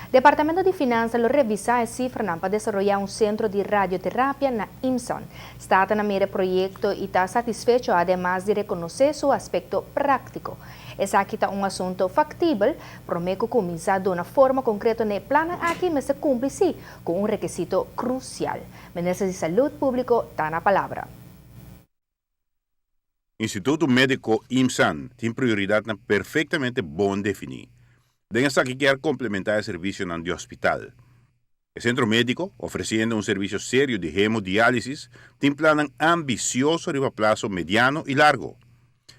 Departamento de Finanças lo revisa a cifra para desarrollar um centro de radioterapia na IMSON. Está na mira projeto e está satisfeito, además de reconhecer seu aspecto prático. Esse aqui está assunto factível, promete começar de uma forma concreta no plano aqui, mas se cumpre sim, com requisito crucial. Ministro de Saúde Público está na palavra. Instituto Médico IMSAN tem prioridade perfeitamente bom definir. Densa que quer complementar o serviço no hospital. O centro médico, oferecendo um serviço sério de hemodiálise, tem plano ambicioso de prazo mediano e largo.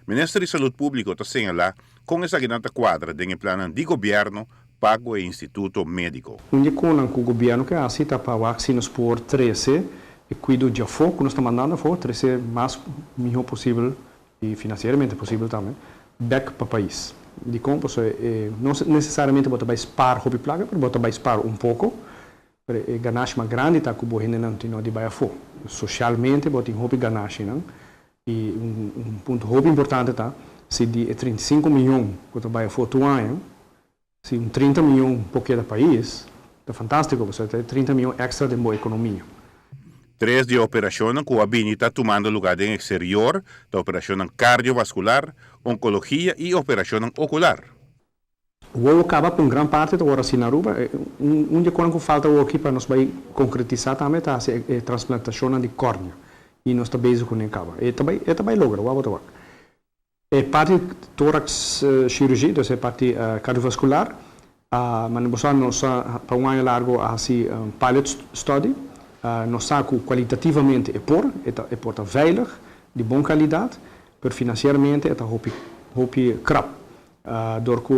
O Ministro de Saúde Público está señalando com essa guinata quadra de plano de governo pago e Instituto Médico. Onde com o governo que aceita para vacinas por 13 e cuido de foco, nós estamos mandando for 13 mais melhor possível e financeiramente possível também, back para o país. De como não necessariamente você vai spar hobby plaga, mas você vai spar pouco, para ganhar mais grande tá com o bohene não tem de baia for. Socialmente você tem hobby ganhar não. E ponto hobby importante tá, se de 35 milhões você vai for todo ano, se 30 milhões porque do país, é fantástico, você tem 30 milhões extra de boa economia. 3 de operação que a Bini está tomando lugar em exterior, da operação cardiovascular, oncologia e operação ocular. O acaba com grande parte da hora assim na Aruba, onde quando falta o aqui para nós vai concretizar também tá a transplantação de córnea e nós está bem com ele acaba. E também logra, o outro. É parte tórax cirurgia, então é parte cardiovascular, mas nós para um ano largo assim pilot study. Nós sabemos que qualitativamente é por veilig, de boa qualidade, mas financeiramente é hopi krap, door que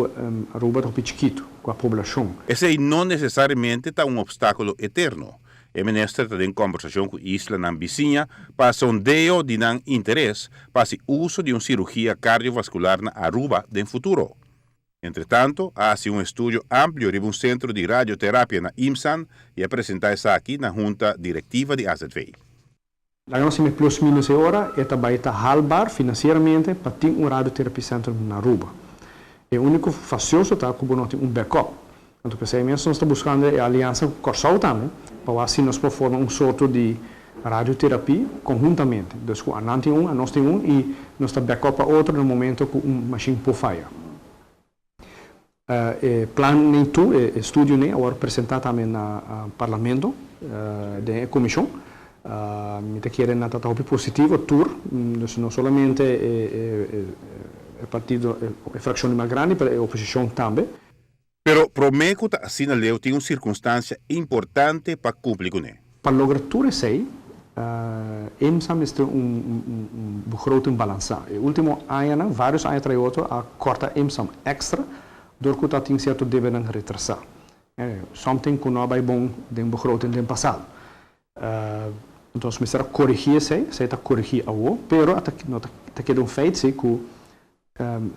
Aruba é chiquito com a população. Esse não necessariamente é obstáculo eterno. O ministro está em conversação com a isla na vizinha para sondeio de interesse para o uso de uma cirurgia cardiovascular na Aruba no futuro. Entretanto, há um estudo amplo de um centro de radioterapia na IMSAN e apresentar isso aqui na junta diretiva de AZV. A nossa plus minus hora é também halbar financeiramente para ter radioterapia centro na Aruba. É o único facioso tá como nós temos backup. Então, nós estamos buscando a aliança com Corsal também, para assim nós formar sorte de radioterapia conjuntamente. Então, a nós temos e nós estamos backup a outro no momento com machine por falha. Plano nem tu, estudo nem, agora apresentar também no Parlamento, da Comissão. Me querem na tata positivo, tour, não somente o partido, a fração mais grande, mas a oposição também. Pero prometo que assim leu tem uma circunstância importante para cumprir com ele. Para lograr tudo isso, EMSAM está begroting balançado. O último ano, vários anos atrás, a corta EMSAM extra, door que dat tem certo deve não retrasar. Something que não vai bom de begroting do passado. Então, se será corrigir se está corrigir agora, pero até que feito se que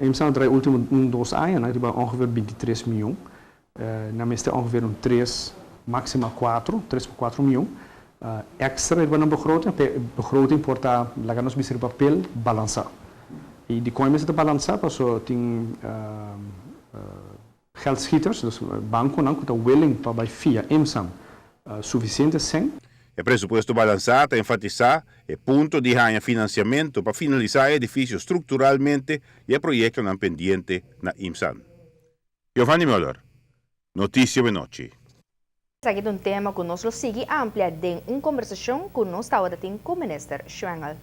EMSAM no último 2 anos, né, ongeveer 23 milhões, na mesma ongeveer 3, máxima 3,4 milhões, extra de begroting porta lá nos bisir papel balançar. E de como se balançar, passou tem geldschieters, dus banco não que está willing para via EMSAM suficiente sem. O presupuesto balançado enfatizar o ponto de ganhar financiamento para finalizar o edifício estruturalmente e o projeto não pendiente na IMSAN. Giovanni Müller, Notícia de Noite. Aqui é um tema que nós sigue amplia em uma conversação que nós estamos tendo com o ministro Schwengel.